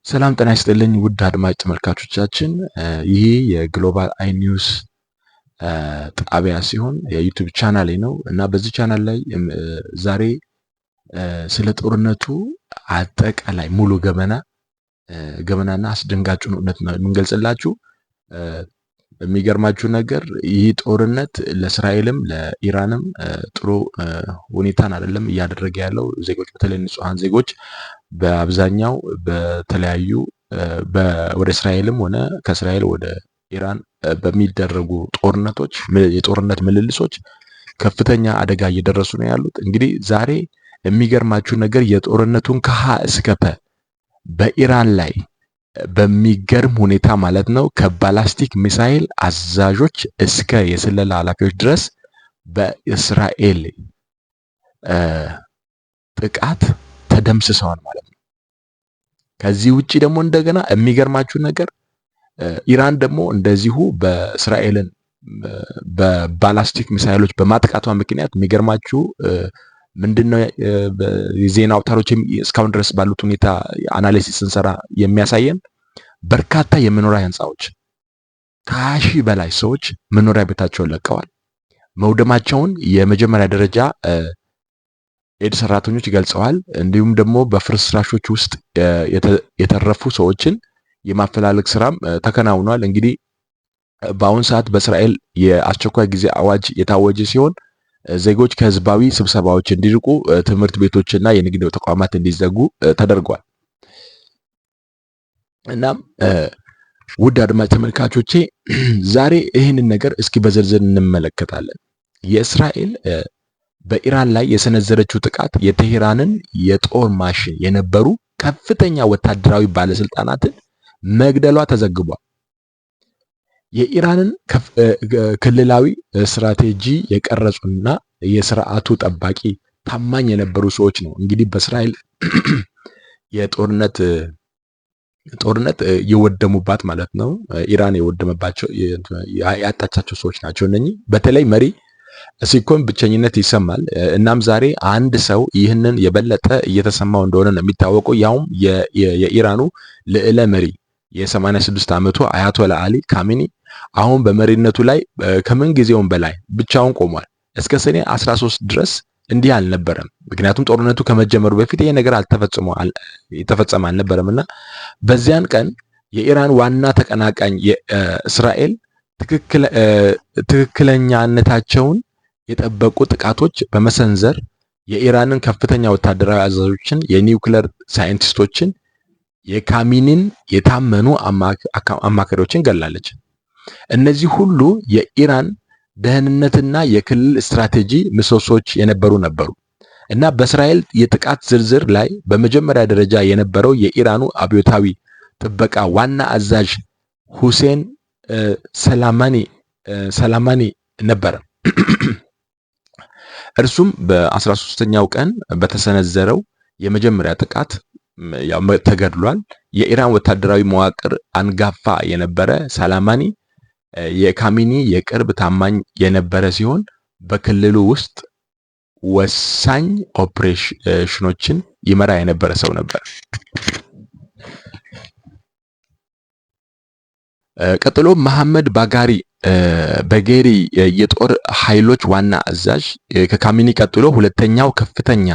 ሰላም ጤና ይስጥልኝ ውድ አድማጭ ተመልካቾቻችን፣ ይህ የግሎባል አይ ኒውስ ጣቢያ ሲሆን የዩቲዩብ ቻናሌ ነው እና በዚህ ቻናል ላይ ዛሬ ስለ ጦርነቱ አጠቃላይ ሙሉ ገመናና አስደንጋጩን እውነት ነው የምንገልጽላችሁ። የሚገርማችሁ ነገር ይህ ጦርነት ለእስራኤልም ለኢራንም ጥሩ ሁኔታን አይደለም እያደረገ ያለው። ዜጎች በተለይ ንጹሃን ዜጎች በአብዛኛው በተለያዩ ወደ እስራኤልም ሆነ ከእስራኤል ወደ ኢራን በሚደረጉ ጦርነቶች የጦርነት ምልልሶች ከፍተኛ አደጋ እየደረሱ ነው ያሉት። እንግዲህ ዛሬ የሚገርማችሁ ነገር የጦርነቱን ከሀ እስከ ፐ በኢራን ላይ በሚገርም ሁኔታ ማለት ነው ከባላስቲክ ሚሳኤል አዛዦች እስከ የስለላ ኃላፊዎች ድረስ በእስራኤል ጥቃት ተደምስሰዋል ማለት ነው። ከዚህ ውጪ ደግሞ እንደገና የሚገርማችሁ ነገር ኢራን ደግሞ እንደዚሁ በእስራኤልን በባላስቲክ ሚሳኤሎች በማጥቃቷ ምክንያት የሚገርማችሁ ምንድነው የዜና አውታሮች እስካሁን ድረስ ባሉት ሁኔታ አናሊሲስ ስንሰራ የሚያሳየን በርካታ የመኖሪያ ህንጻዎች ከ20 ሺህ በላይ ሰዎች መኖሪያ ቤታቸውን ለቀዋል። መውደማቸውን የመጀመሪያ ደረጃ ኤድ ሰራተኞች ገልጸዋል። እንዲሁም ደግሞ በፍርስራሾች ውስጥ የተረፉ ሰዎችን የማፈላለግ ስራም ተከናውኗል። እንግዲህ በአሁን ሰዓት በእስራኤል የአስቸኳይ ጊዜ አዋጅ የታወጀ ሲሆን ዜጎች ከህዝባዊ ስብሰባዎች እንዲርቁ፣ ትምህርት ቤቶችና የንግድ ተቋማት እንዲዘጉ ተደርጓል። እናም ውድ አድማጭ ተመልካቾቼ ዛሬ ይህንን ነገር እስኪ በዝርዝር እንመለከታለን። የእስራኤል በኢራን ላይ የሰነዘረችው ጥቃት የቴሄራንን የጦር ማሽን የነበሩ ከፍተኛ ወታደራዊ ባለስልጣናትን መግደሏ ተዘግቧል። የኢራንን ክልላዊ ስትራቴጂ የቀረጹና የስርዓቱ ጠባቂ ታማኝ የነበሩ ሰዎች ነው እንግዲህ በእስራኤል ጦርነት የወደሙባት ማለት ነው። ኢራን የወደመባቸው ያጣቻቸው ሰዎች ናቸው እነኚህ። በተለይ መሪ ሲኮን ብቸኝነት ይሰማል። እናም ዛሬ አንድ ሰው ይህንን የበለጠ እየተሰማው እንደሆነ ነው የሚታወቀው። ያውም የኢራኑ ልዕለ መሪ የ86 ዓመቱ አያቶላ አሊ ካሚኒ አሁን በመሪነቱ ላይ ከምን ጊዜውም በላይ ብቻውን ቆሟል። እስከ ሰኔ 13 ድረስ እንዲህ አልነበረም። ምክንያቱም ጦርነቱ ከመጀመሩ በፊት ይሄ ነገር የተፈጸመ አልነበረምና በዚያን ቀን የኢራን ዋና ተቀናቃኝ የእስራኤል ትክክለኛነታቸውን የጠበቁ ጥቃቶች በመሰንዘር የኢራንን ከፍተኛ ወታደራዊ አዛዦችን፣ የኒውክሌር ሳይንቲስቶችን፣ የካሚኒን የታመኑ አማካሪዎችን ገላለች። እነዚህ ሁሉ የኢራን ደህንነትና የክልል ስትራቴጂ ምሰሶች የነበሩ ነበሩ እና በእስራኤል የጥቃት ዝርዝር ላይ በመጀመሪያ ደረጃ የነበረው የኢራኑ አብዮታዊ ጥበቃ ዋና አዛዥ ሁሴን ሰላማኒ ነበረ። እርሱም በ13ኛው ቀን በተሰነዘረው የመጀመሪያ ጥቃት ተገድሏል። የኢራን ወታደራዊ መዋቅር አንጋፋ የነበረ ሰላማኒ የካሚኒ የቅርብ ታማኝ የነበረ ሲሆን በክልሉ ውስጥ ወሳኝ ኦፕሬሽኖችን ይመራ የነበረ ሰው ነበር። ቀጥሎ መሐመድ በጌሪ የጦር ኃይሎች ዋና አዛዥ ከካሚኒ ቀጥሎ ሁለተኛው ከፍተኛ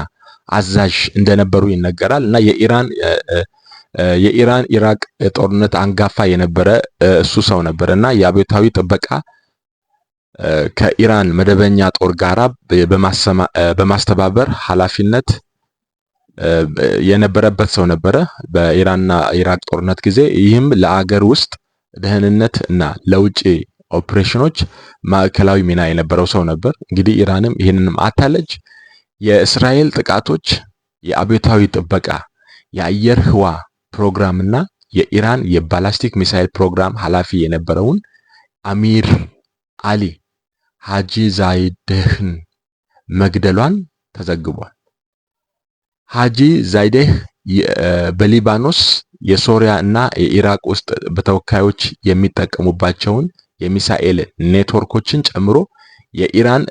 አዛዥ እንደነበሩ ይነገራል እና የኢራን ኢራቅ ጦርነት አንጋፋ የነበረ እሱ ሰው ነበር እና የአብዮታዊ ጥበቃ ከኢራን መደበኛ ጦር ጋራ በማስተባበር ኃላፊነት የነበረበት ሰው ነበረ በኢራንና ኢራቅ ጦርነት ጊዜ። ይህም ለአገር ውስጥ ደህንነት እና ለውጭ ኦፕሬሽኖች ማዕከላዊ ሚና የነበረው ሰው ነበር። እንግዲህ ኢራንም ይህንንም አታለች። የእስራኤል ጥቃቶች የአብዮታዊ ጥበቃ የአየር ህዋ ፕሮግራም እና የኢራን የባላስቲክ ሚሳኤል ፕሮግራም ኃላፊ የነበረውን አሚር አሊ ሃጂ ዛይዴህን መግደሏን ተዘግቧል። ሃጂ ዛይዴህ በሊባኖስ የሶሪያ እና የኢራቅ ውስጥ በተወካዮች የሚጠቀሙባቸውን የሚሳኤል ኔትወርኮችን ጨምሮ የኢራን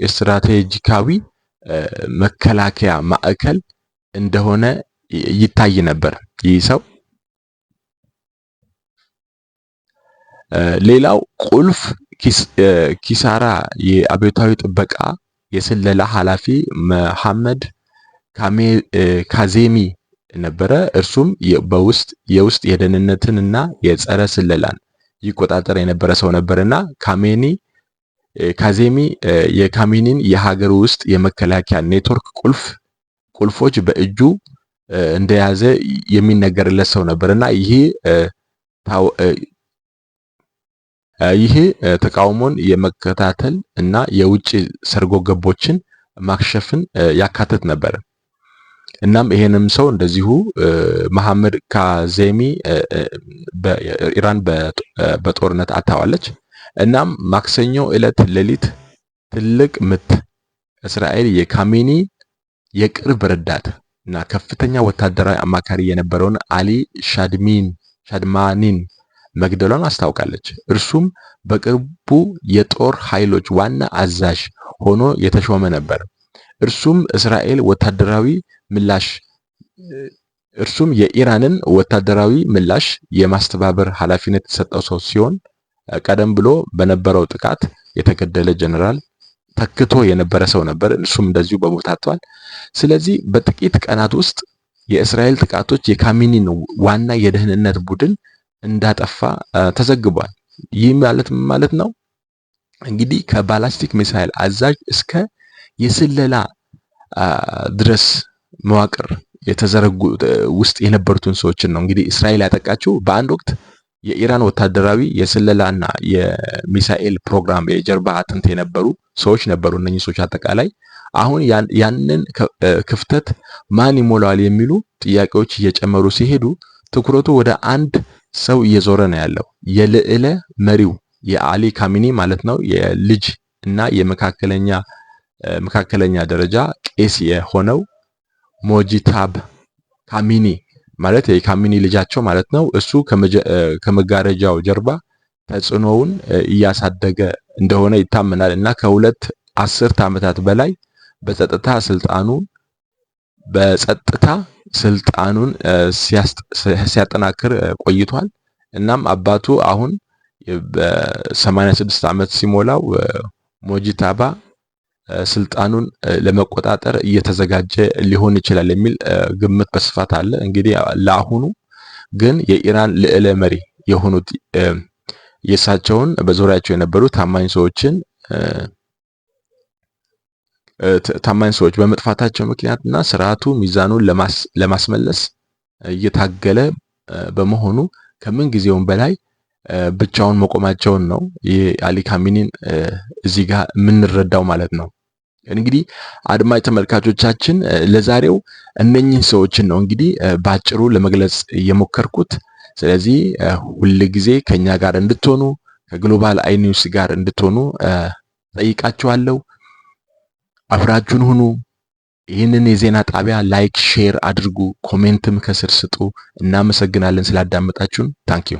ስትራቴጂካዊ መከላከያ ማዕከል እንደሆነ ይታይ ነበር። ይህ ሰው ሌላው ቁልፍ ኪሳራ የአብዮታዊ ጥበቃ የስለላ ኃላፊ መሐመድ ካዜሚ ነበረ። እርሱም የውስጥ የደህንነትንና የጸረ ስለላን ይቆጣጠር የነበረ ሰው ነበርና ካዜሚ የካሚኒን የሀገር ውስጥ የመከላከያ ኔትወርክ ቁልፎች በእጁ እንደያዘ የሚነገርለት ሰው ነበርና ይህ ተቃውሞን የመከታተል እና የውጭ ሰርጎ ገቦችን ማክሸፍን ያካትት ነበር። እናም ይሄንም ሰው እንደዚሁ መሐመድ ካዜሚ ኢራን በጦርነት አታዋለች። እናም ማክሰኞ ዕለት ሌሊት ትልቅ ምት እስራኤል የካሚኒ የቅርብ ረዳት እና ከፍተኛ ወታደራዊ አማካሪ የነበረውን አሊ ሻድማኒን መግደሏን አስታውቃለች። እርሱም በቅርቡ የጦር ኃይሎች ዋና አዛዥ ሆኖ የተሾመ ነበር። እርሱም የኢራንን ወታደራዊ ምላሽ የማስተባበር ኃላፊነት የተሰጠው ሰው ሲሆን ቀደም ብሎ በነበረው ጥቃት የተገደለ ጀነራል ተክቶ የነበረ ሰው ነበር። እርሱም እንደዚሁ በሞት አጥቷል። ስለዚህ በጥቂት ቀናት ውስጥ የእስራኤል ጥቃቶች የካሚኒን ዋና የደህንነት ቡድን እንዳጠፋ ተዘግቧል። ይህ ማለት ነው እንግዲህ ከባላስቲክ ሚሳይል አዛዥ እስከ የስለላ ድረስ መዋቅር የተዘረጉ ውስጥ የነበሩትን ሰዎችን ነው እንግዲህ እስራኤል ያጠቃችው። በአንድ ወቅት የኢራን ወታደራዊ የስለላና የሚሳኤል ፕሮግራም የጀርባ አጥንት የነበሩ ሰዎች ነበሩ እነኚህ ሰዎች አጠቃላይ። አሁን ያንን ክፍተት ማን ይሞላዋል የሚሉ ጥያቄዎች እየጨመሩ ሲሄዱ ትኩረቱ ወደ አንድ ሰው እየዞረ ነው ያለው። የልዕለ መሪው የአሊ ካሚኒ ማለት ነው የልጅ እና የመካከለኛ ደረጃ ቄስ የሆነው ሞጂታባ ካሚኒ ማለት የካሚኒ ልጃቸው ማለት ነው። እሱ ከመጋረጃው ጀርባ ተጽዕኖውን እያሳደገ እንደሆነ ይታመናል እና ከሁለት አስርት ዓመታት በላይ በጸጥታ ስልጣኑን ሲያጠናክር ቆይቷል። እናም አባቱ አሁን በ86 ዓመት ሲሞላው ሞጂታባ ስልጣኑን ለመቆጣጠር እየተዘጋጀ ሊሆን ይችላል የሚል ግምት በስፋት አለ። እንግዲህ ለአሁኑ ግን የኢራን ልዕለ መሪ የሆኑት የእሳቸውን በዙሪያቸው የነበሩ ታማኝ ሰዎች በመጥፋታቸው ምክንያትና ስርዓቱ ሚዛኑን ለማስመለስ እየታገለ በመሆኑ ከምን ጊዜውም በላይ ብቻውን መቆማቸውን ነው የአሊ ካሚኒን እዚህ ጋር የምንረዳው ማለት ነው። እንግዲህ አድማጭ ተመልካቾቻችን ለዛሬው እነኚህ ሰዎችን ነው እንግዲህ ባጭሩ ለመግለጽ የሞከርኩት። ስለዚህ ሁል ጊዜ ከኛ ጋር እንድትሆኑ ከግሎባል አይ ኒውስ ጋር እንድትሆኑ ጠይቃችኋለሁ። አብራችሁን ሁኑ። ይህንን የዜና ጣቢያ ላይክ፣ ሼር አድርጉ፣ ኮሜንትም ከስር ስጡ። እናመሰግናለን ስላዳመጣችሁን። ታንኪዩ